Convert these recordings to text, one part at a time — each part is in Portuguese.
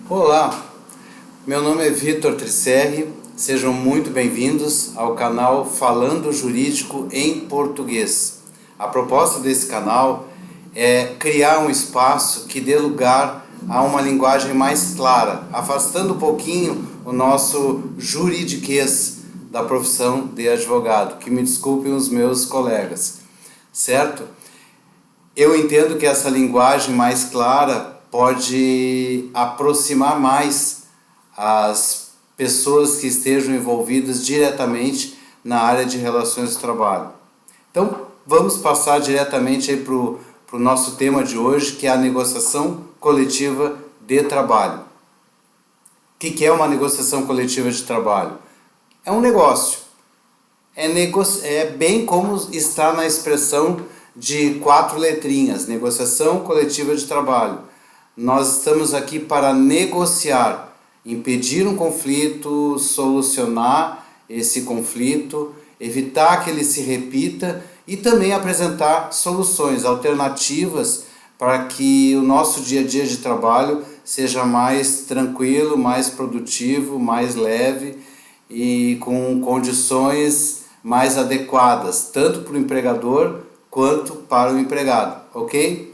Olá, meu nome é Vitor Tricerri, sejam muito bem-vindos ao canal Falando Jurídico em Português. A proposta desse canal é criar um espaço que dê lugar a uma linguagem mais clara, afastando um pouquinho o nosso juridiquês da profissão de advogado, que me desculpem os meus colegas, certo? Eu entendo que essa linguagem mais clara pode aproximar mais as pessoas que estejam envolvidas diretamente na área de relações de trabalho. Então, vamos passar diretamente para o nosso tema de hoje, que é a negociação coletiva de trabalho. O que é uma negociação coletiva de trabalho? É um negócio. É bem como está na expressão de 4 letrinhas, negociação coletiva de trabalho. Nós estamos aqui para negociar, impedir um conflito, solucionar esse conflito, evitar que ele se repita e também apresentar soluções alternativas para que o nosso dia a dia de trabalho seja mais tranquilo, mais produtivo, mais leve e com condições mais adequadas, tanto para o empregador quanto para o empregado, ok?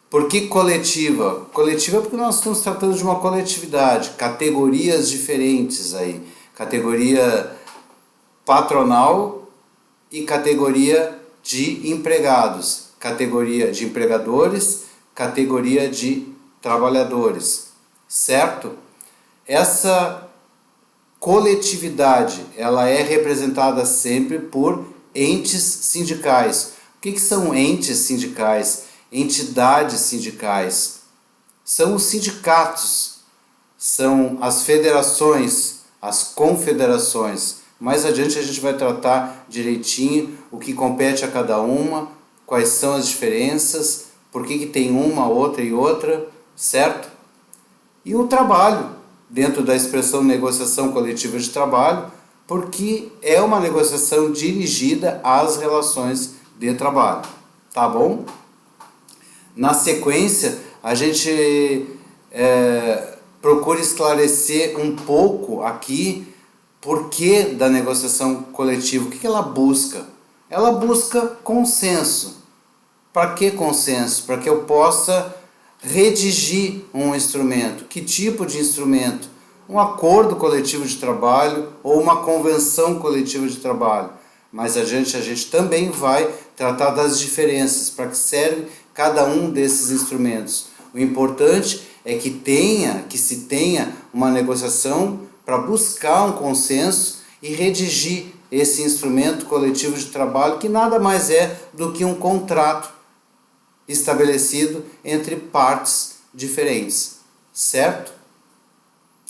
Por que coletiva? Coletiva porque nós estamos tratando de uma coletividade, categorias diferentes aí, categoria patronal e categoria de empregados, categoria de empregadores, categoria de trabalhadores, certo? Essa coletividade, ela é representada sempre por entes sindicais. O que são entes sindicais? Entidades sindicais. São os sindicatos, são as federações, as confederações. Mais adiante a gente vai tratar direitinho o que compete a cada uma, quais são as diferenças, por que tem uma, outra e outra, certo? E o trabalho, dentro da expressão negociação coletiva de trabalho, porque é uma negociação dirigida às relações de trabalho, tá bom? Na sequência, a gente procura esclarecer um pouco aqui por que da negociação coletiva, o que ela busca? Ela busca consenso. Para que consenso? Para que eu possa redigir um instrumento. Que tipo de instrumento? Um acordo coletivo de trabalho ou uma convenção coletiva de trabalho. Mas a gente também vai tratar das diferenças, para que serve cada um desses instrumentos. O importante é que se tenha uma negociação para buscar um consenso e redigir esse instrumento coletivo de trabalho, que nada mais é do que um contrato estabelecido entre partes diferentes, certo?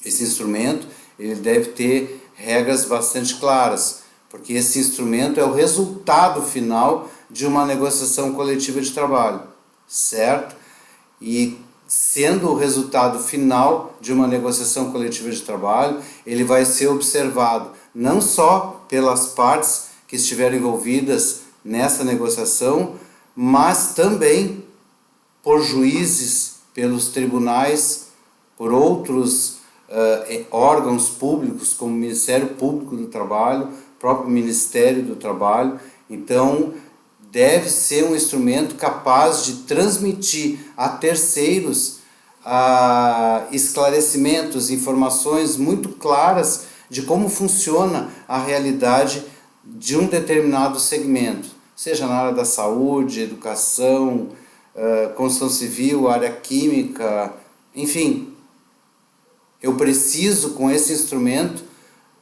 Esse instrumento ele deve ter regras bastante claras, porque esse instrumento é o resultado final de uma negociação coletiva de trabalho, certo? E sendo o resultado final de uma negociação coletiva de trabalho, ele vai ser observado não só pelas partes que estiveram envolvidas nessa negociação, mas também por juízes, pelos tribunais, por outros órgãos públicos, como o Ministério Público do Trabalho, próprio Ministério do Trabalho. Então, deve ser um instrumento capaz de transmitir a terceiros esclarecimentos, informações muito claras de como funciona a realidade de um determinado segmento, seja na área da saúde, educação, construção civil, área química, enfim. Eu preciso, com esse instrumento,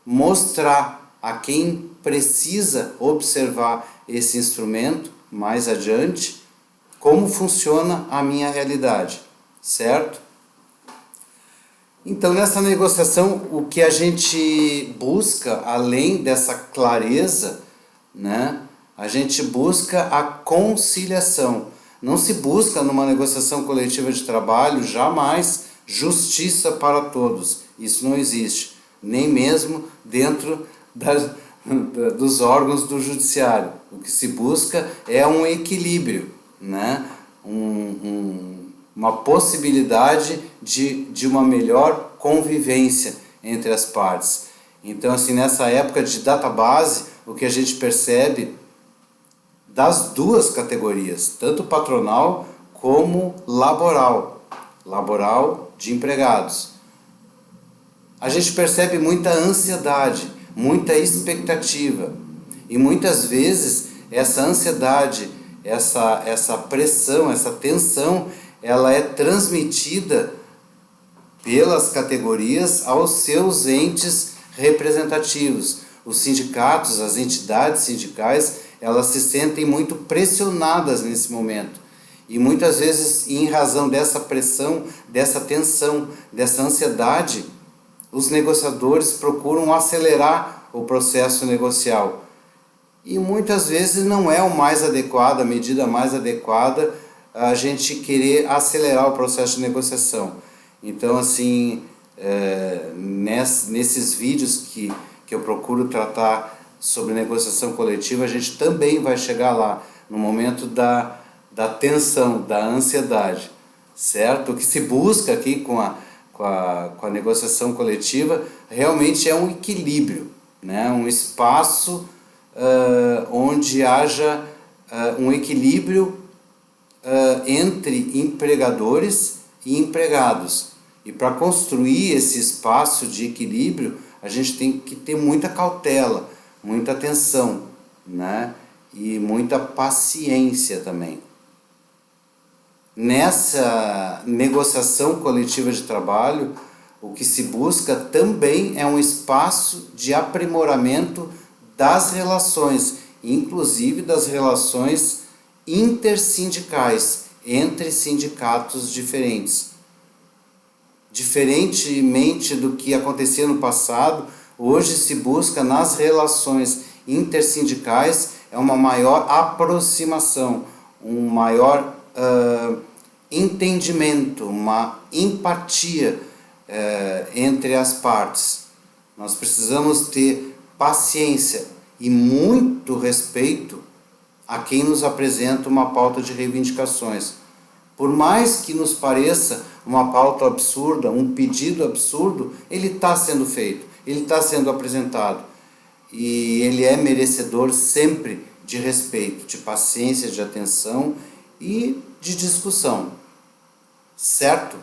mostrar a quem precisa observar esse instrumento mais adiante como funciona a minha realidade, certo? Então, nessa negociação, o que a gente busca, além dessa clareza, né, a gente busca a conciliação. Não se busca numa negociação coletiva de trabalho jamais justiça para todos. Isso não existe, nem mesmo dentro dos órgãos do judiciário. O que se busca é um equilíbrio, né? uma possibilidade de uma melhor convivência entre as partes. Então, assim, nessa época de database, o que a gente percebe das duas categorias, tanto patronal como laboral de empregados. A gente percebe muita ansiedade, muita expectativa, e muitas vezes essa ansiedade, essa pressão, essa tensão, ela é transmitida pelas categorias aos seus entes representativos. Os sindicatos, as entidades sindicais, elas se sentem muito pressionadas nesse momento. E muitas vezes, em razão dessa pressão, dessa tensão, dessa ansiedade, os negociadores procuram acelerar o processo negocial. E muitas vezes não é o mais adequado, a medida mais adequada, a gente querer acelerar o processo de negociação. Então, assim, nesses vídeos que eu procuro tratar sobre negociação coletiva, a gente também vai chegar lá, no momento da tensão, da ansiedade, certo? O que se busca aqui com a negociação coletiva realmente é um equilíbrio, né? Um espaço onde haja um equilíbrio entre empregadores e empregados. E para construir esse espaço de equilíbrio, a gente tem que ter muita cautela, muita atenção, né? E muita paciência também. Nessa negociação coletiva de trabalho, o que se busca também é um espaço de aprimoramento das relações, inclusive das relações intersindicais, entre sindicatos diferentes. Diferentemente do que acontecia no passado, hoje se busca nas relações intersindicais uma maior aproximação, um maior entendimento, uma empatia entre as partes. Nós precisamos ter paciência e muito respeito a quem nos apresenta uma pauta de reivindicações. Por mais que nos pareça uma pauta absurda, um pedido absurdo, ele está sendo feito, ele está sendo apresentado. E ele é merecedor sempre de respeito, de paciência, de atenção e de discussão. Certo?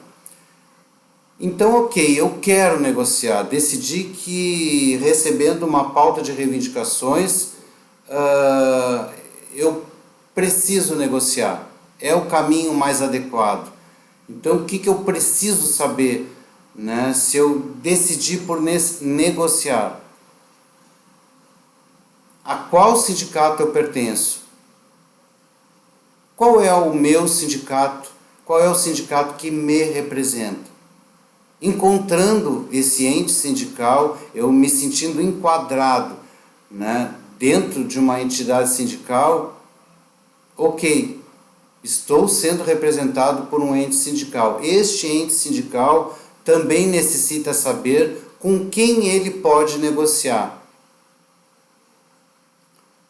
Então, ok, eu quero negociar. Decidi que recebendo uma pauta de reivindicações, eu preciso negociar. É o caminho mais adequado. Então, o que eu preciso saber, né, se eu decidir por negociar? A qual sindicato eu pertenço? Qual é o meu sindicato? Qual é o sindicato que me representa? Encontrando esse ente sindical, eu me sentindo enquadrado, né, dentro de uma entidade sindical, ok, estou sendo representado por um ente sindical. Este ente sindical também necessita saber com quem ele pode negociar.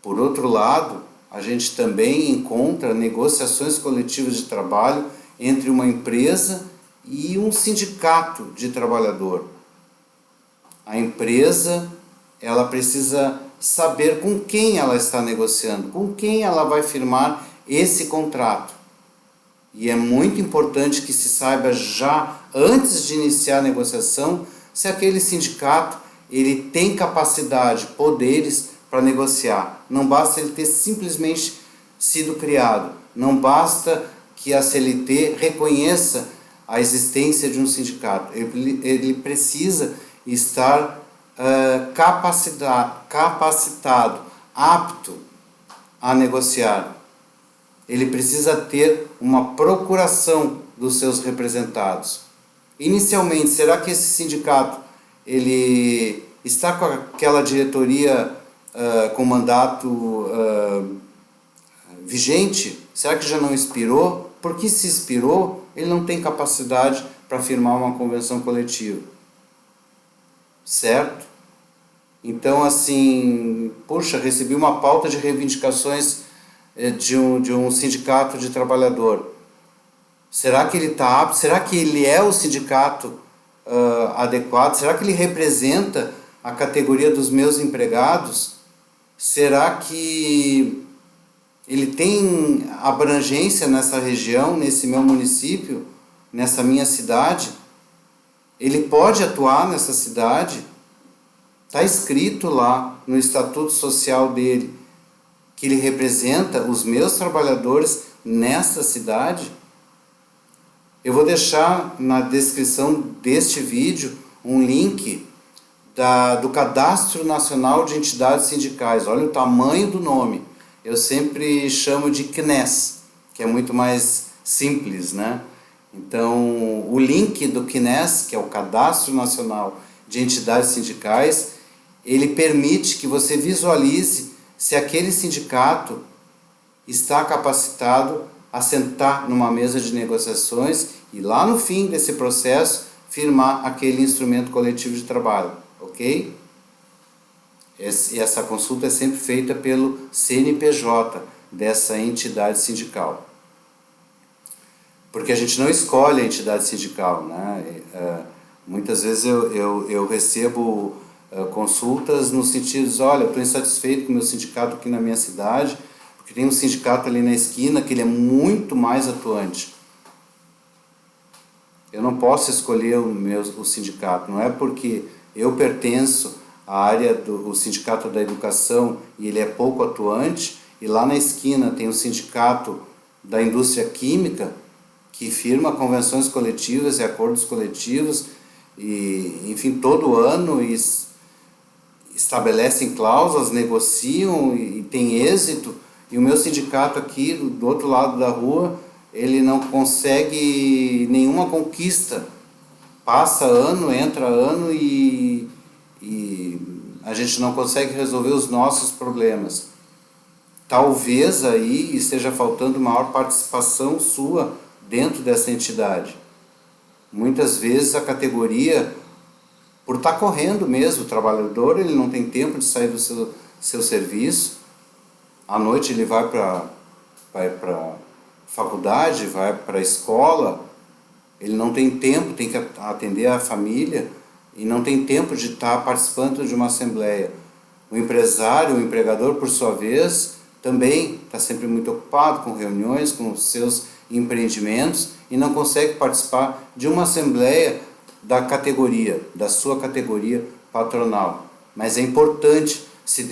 Por outro lado, a gente também encontra negociações coletivas de trabalho entre uma empresa e um sindicato de trabalhador. A empresa, ela precisa saber com quem ela está negociando, com quem ela vai firmar esse contrato. E é muito importante que se saiba já, antes de iniciar a negociação, se aquele sindicato ele tem capacidade, poderes para negociar. Não basta ele ter simplesmente sido criado. Não basta que a CLT reconheça a existência de um sindicato. Ele precisa estar capacitado, apto a negociar. Ele precisa ter uma procuração dos seus representados. Inicialmente, será que esse sindicato ele está com aquela diretoria com mandato vigente? Será que já não expirou? Porque se expirou, ele não tem capacidade para firmar uma convenção coletiva. Certo? Então, assim, puxa, recebi uma pauta de reivindicações de um sindicato de trabalhador. Será que ele está apto? Será que ele é o sindicato adequado? Será que ele representa a categoria dos meus empregados? Será que ele tem abrangência nessa região, nesse meu município, nessa minha cidade? Ele pode atuar nessa cidade? Está escrito lá no estatuto social dele que ele representa os meus trabalhadores nessa cidade? Eu vou deixar na descrição deste vídeo um link do Cadastro Nacional de Entidades Sindicais. Olha o tamanho do nome. Eu sempre chamo de CNES, que é muito mais simples, né? Então, o link do CNES, que é o Cadastro Nacional de Entidades Sindicais, ele permite que você visualize se aquele sindicato está capacitado a sentar numa mesa de negociações e lá no fim desse processo firmar aquele instrumento coletivo de trabalho, ok? Essa consulta é sempre feita pelo CNPJ dessa entidade sindical. Porque a gente não escolhe a entidade sindical, né? Muitas vezes eu recebo consultas no sentido de, olha, eu estou insatisfeito com o meu sindicato aqui na minha cidade, porque tem um sindicato ali na esquina que ele é muito mais atuante. Eu não posso escolher o sindicato, não é porque eu pertenço à área do sindicato da educação e ele é pouco atuante, e lá na esquina tem um sindicato da indústria química que firma convenções coletivas e acordos coletivos, e, enfim, todo ano estabelecem cláusulas, negociam e tem êxito, e o meu sindicato aqui do outro lado da rua, ele não consegue nenhuma conquista. Passa ano, entra ano e a gente não consegue resolver os nossos problemas. Talvez aí esteja faltando maior participação sua dentro dessa entidade. Muitas vezes a categoria, por estar correndo mesmo, o trabalhador ele não tem tempo de sair do seu serviço, à noite ele vai para faculdade, vai para a escola, ele não tem tempo, tem que atender a família e não tem tempo de estar participando de uma assembleia. O empresário, o empregador, por sua vez, também está sempre muito ocupado com reuniões, com os seus empreendimentos e não consegue participar de uma assembleia da categoria, da sua categoria patronal. Mas é importante se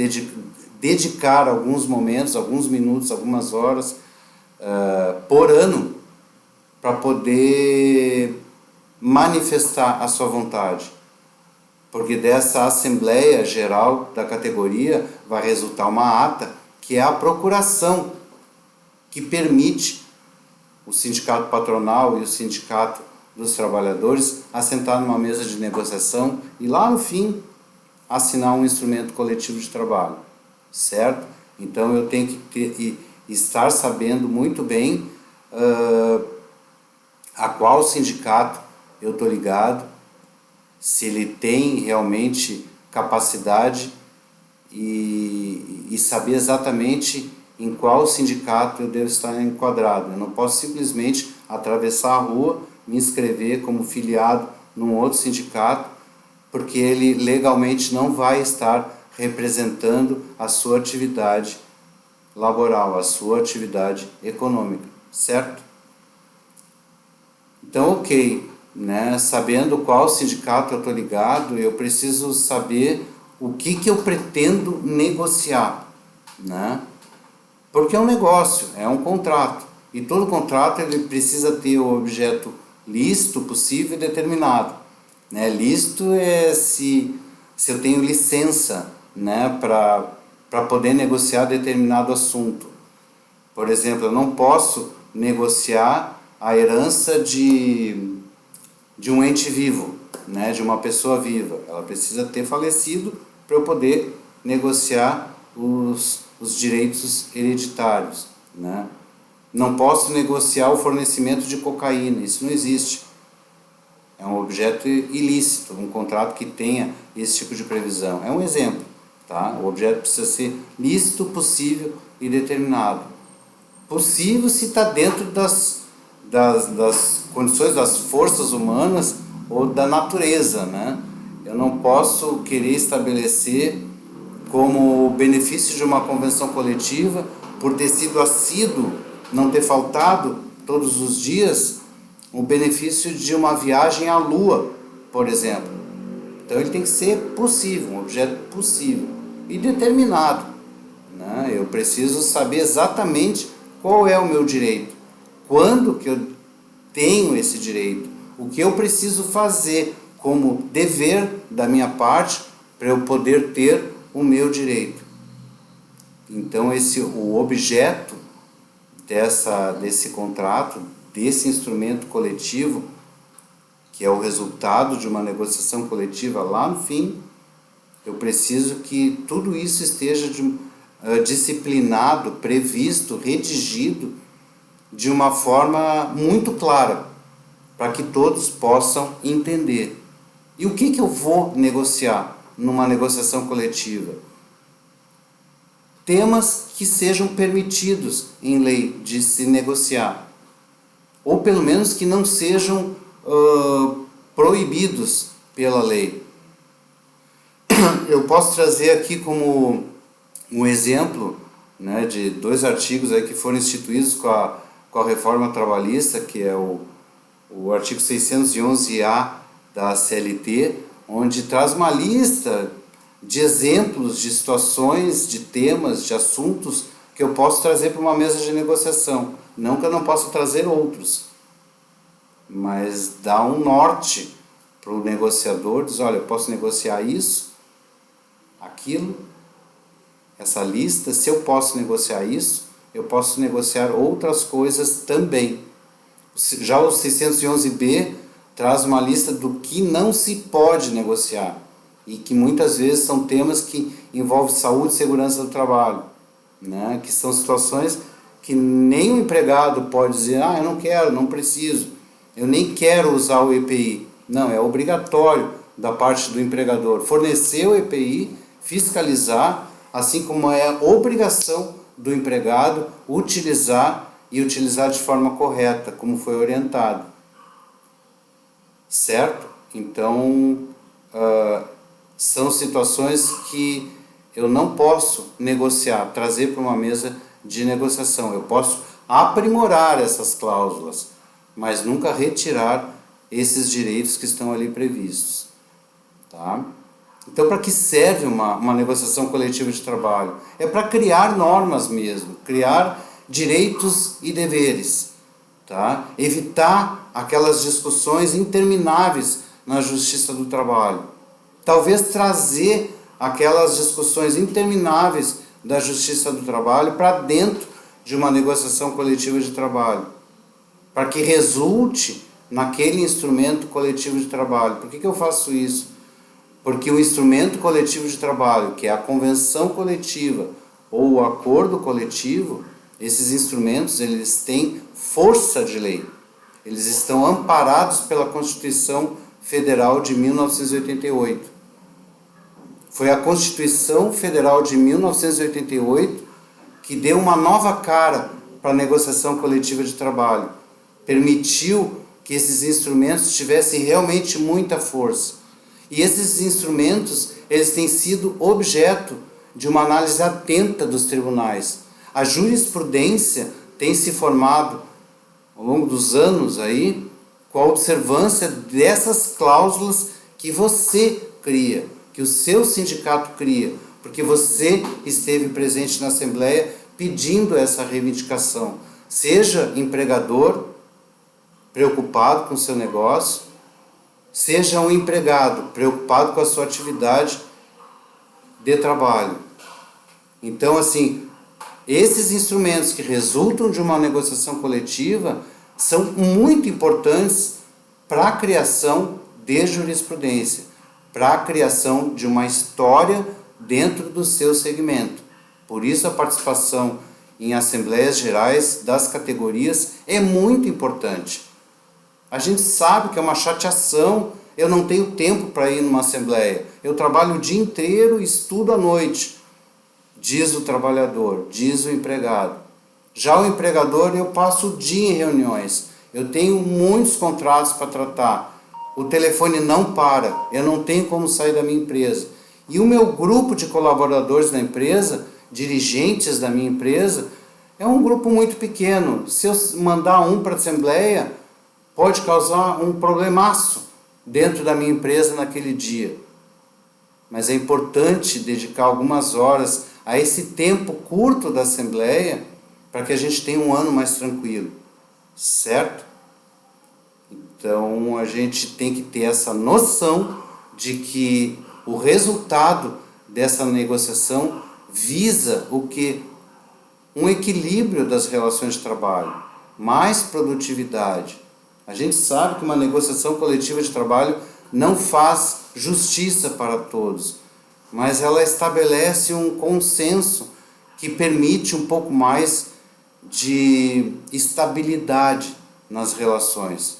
dedicar alguns momentos, alguns minutos, algumas horas por ano para poder manifestar a sua vontade. Porque dessa Assembleia Geral da categoria vai resultar uma ata que é a procuração que permite o sindicato patronal e o sindicato dos trabalhadores assentar numa mesa de negociação e lá no fim assinar um instrumento coletivo de trabalho, certo? Então eu tenho que estar sabendo muito bem a qual sindicato eu estou ligado, se ele tem realmente capacidade e saber exatamente em qual sindicato eu devo estar enquadrado. Eu não posso simplesmente atravessar a rua, me inscrever como filiado num outro sindicato, porque ele legalmente não vai estar representando a sua atividade laboral, a sua atividade econômica, certo? Então, ok, né? Sabendo qual sindicato eu estou ligado, eu preciso saber o que eu pretendo negociar, né? Porque é um negócio, é um contrato, e todo contrato ele precisa ter o objeto lícito, possível e determinado, né? Lícito é se eu tenho licença, né, para poder negociar determinado assunto. Por exemplo, eu não posso negociar a herança de um ente vivo, né, de uma pessoa viva. Ela precisa ter falecido para eu poder negociar os direitos hereditários, né? Não posso negociar o fornecimento de cocaína, isso não existe. É um objeto ilícito, um contrato que tenha esse tipo de previsão. É um exemplo, tá? O objeto precisa ser lícito, possível e determinado. Possível se está dentro das condições das forças humanas ou da natureza, né? Eu não posso querer estabelecer como benefício de uma convenção coletiva, por ter sido assíduo, não ter faltado todos os dias, o benefício de uma viagem à Lua, por exemplo. Então ele tem que ser possível, um objeto possível e determinado, né? Eu preciso saber exatamente qual é o meu direito, quando que eu tenho esse direito, o que eu preciso fazer como dever da minha parte para eu poder ter o meu direito. Então o objeto desse contrato, desse instrumento coletivo, que é o resultado de uma negociação coletiva lá no fim, eu preciso que tudo isso esteja disciplinado, previsto, redigido de uma forma muito clara, para que todos possam entender. E o que eu vou negociar numa negociação coletiva? Temas que sejam permitidos em lei de se negociar, ou pelo menos que não sejam proibidos pela lei. Eu posso trazer aqui como um exemplo, né, de 2 artigos aí que foram instituídos com a reforma trabalhista, que é o artigo 611-A da CLT, onde traz uma lista de exemplos, de situações, de temas, de assuntos que eu posso trazer para uma mesa de negociação. Não que eu não possa trazer outros, mas dá um norte para o negociador, diz, olha, eu posso negociar isso, aquilo, essa lista. Se eu posso negociar isso, eu posso negociar outras coisas também. Já o 611-B traz uma lista do que não se pode negociar, e que muitas vezes são temas que envolvem saúde e segurança do trabalho, né? Que são situações que nem o empregado pode dizer, eu não quero, não preciso, eu nem quero usar o EPI. Não, é obrigatório da parte do empregador fornecer o EPI, fiscalizar, assim como é obrigação do empregado utilizar de forma correta, como foi orientado. Certo? Então, são situações que eu não posso negociar, trazer para uma mesa de negociação. Eu posso aprimorar essas cláusulas, mas nunca retirar esses direitos que estão ali previstos. Tá? Então, para que serve uma negociação coletiva de trabalho? É para criar normas mesmo, criar direitos e deveres, tá? Evitar aquelas discussões intermináveis na justiça do trabalho. Talvez trazer aquelas discussões intermináveis da justiça do trabalho para dentro de uma negociação coletiva de trabalho, para que resulte naquele instrumento coletivo de trabalho. Por que eu faço isso? Porque o instrumento coletivo de trabalho, que é a convenção coletiva ou o acordo coletivo, esses instrumentos, eles têm força de lei. Eles estão amparados pela Constituição Federal de 1988. Foi a Constituição Federal de 1988 que deu uma nova cara para a negociação coletiva de trabalho. Permitiu que esses instrumentos tivessem realmente muita força. E esses instrumentos, eles têm sido objeto de uma análise atenta dos tribunais. A jurisprudência tem se formado ao longo dos anos aí com a observância dessas cláusulas que você cria, que o seu sindicato cria, porque você esteve presente na Assembleia pedindo essa reivindicação. Seja empregador preocupado com o seu negócio, seja um empregado preocupado com a sua atividade de trabalho. Então, assim, esses instrumentos que resultam de uma negociação coletiva são muito importantes para a criação de jurisprudência, para a criação de uma história dentro do seu segmento. Por isso a participação em assembleias gerais das categorias é muito importante. A gente sabe que é uma chateação, eu não tenho tempo para ir numa assembleia, eu trabalho o dia inteiro e estudo à noite, diz o trabalhador, diz o empregado. Já o empregador, eu passo o dia em reuniões, eu tenho muitos contratos para tratar, o telefone não para, eu não tenho como sair da minha empresa. E o meu grupo de colaboradores da empresa, dirigentes da minha empresa, é um grupo muito pequeno. Se eu mandar um para a assembleia, pode causar um problemaço dentro da minha empresa naquele dia. Mas é importante dedicar algumas horas a esse tempo curto da assembleia para que a gente tenha um ano mais tranquilo, certo? Então a gente tem que ter essa noção de que o resultado dessa negociação visa o quê? Um equilíbrio das relações de trabalho, mais produtividade. A gente sabe que uma negociação coletiva de trabalho não faz justiça para todos, mas ela estabelece um consenso que permite um pouco mais de estabilidade nas relações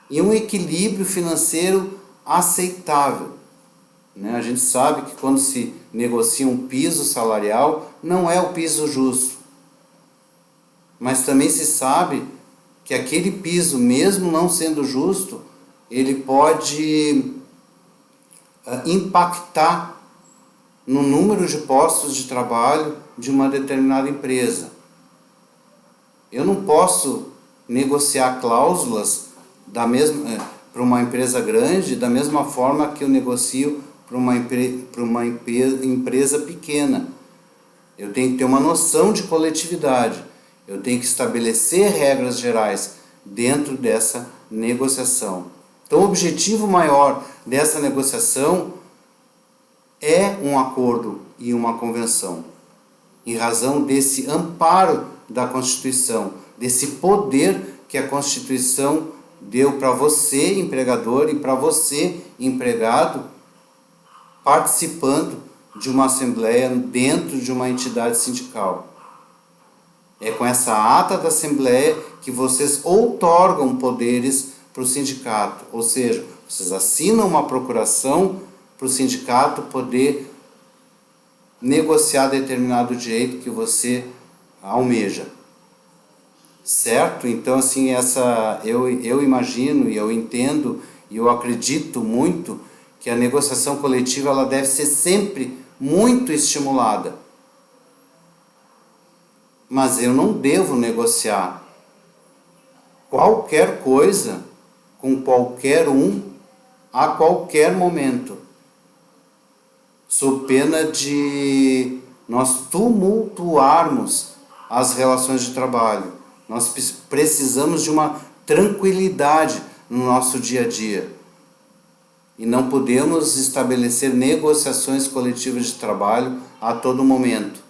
e um equilíbrio financeiro aceitável. A gente sabe que quando se negocia um piso salarial, não é o piso justo, mas também se sabe que aquele piso, mesmo não sendo justo, ele pode impactar no número de postos de trabalho de uma determinada empresa. Eu não posso negociar cláusulas para uma empresa grande da mesma forma que eu negocio para uma empresa pequena. Eu tenho que ter uma noção de coletividade. Eu tenho que estabelecer regras gerais dentro dessa negociação. Então, o objetivo maior dessa negociação é um acordo e uma convenção, em razão desse amparo da Constituição, desse poder que a Constituição deu para você, empregador, e para você, empregado, participando de uma assembleia dentro de uma entidade sindical. É com essa ata da assembleia que vocês outorgam poderes para o sindicato, ou seja, vocês assinam uma procuração para o sindicato poder negociar determinado direito que você almeja, certo? Então, assim, eu imagino e eu entendo e eu acredito muito que a negociação coletiva ela deve ser sempre muito estimulada. Mas eu não devo negociar qualquer coisa com qualquer um a qualquer momento, sob pena de nós tumultuarmos as relações de trabalho. Nós precisamos de uma tranquilidade no nosso dia a dia. E não podemos estabelecer negociações coletivas de trabalho a todo momento.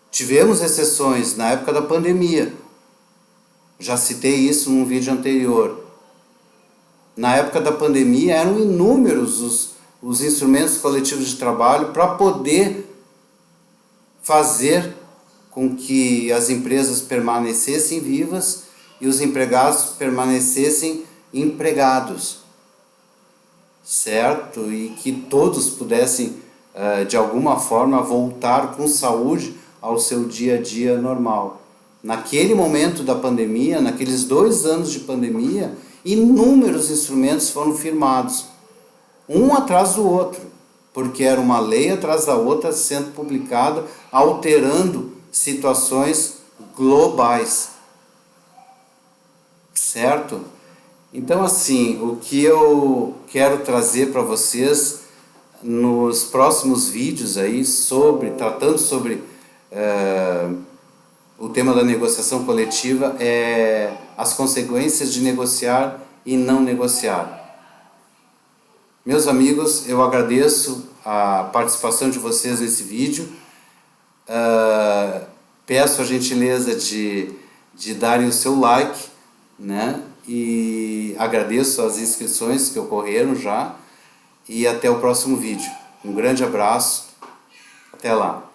Tivemos exceções na época da pandemia. Já citei isso num vídeo anterior. Na época da pandemia eram inúmeros os instrumentos coletivos de trabalho para poder fazer com que as empresas permanecessem vivas e os empregados permanecessem empregados, certo? E que todos pudessem, de alguma forma, voltar com saúde ao seu dia a dia normal. Naquele momento da pandemia, naqueles 2 anos de pandemia, inúmeros instrumentos foram firmados, um atrás do outro, porque era uma lei atrás da outra sendo publicada, alterando situações globais, certo? Então, assim, o que eu quero trazer para vocês nos próximos vídeos aí, tratando sobre o tema da negociação coletiva, é as consequências de negociar e não negociar. Meus amigos, eu agradeço a participação de vocês nesse vídeo. Peço a gentileza de darem o seu like, né? E agradeço as inscrições que ocorreram já. E até o próximo vídeo. Um grande abraço. Até lá.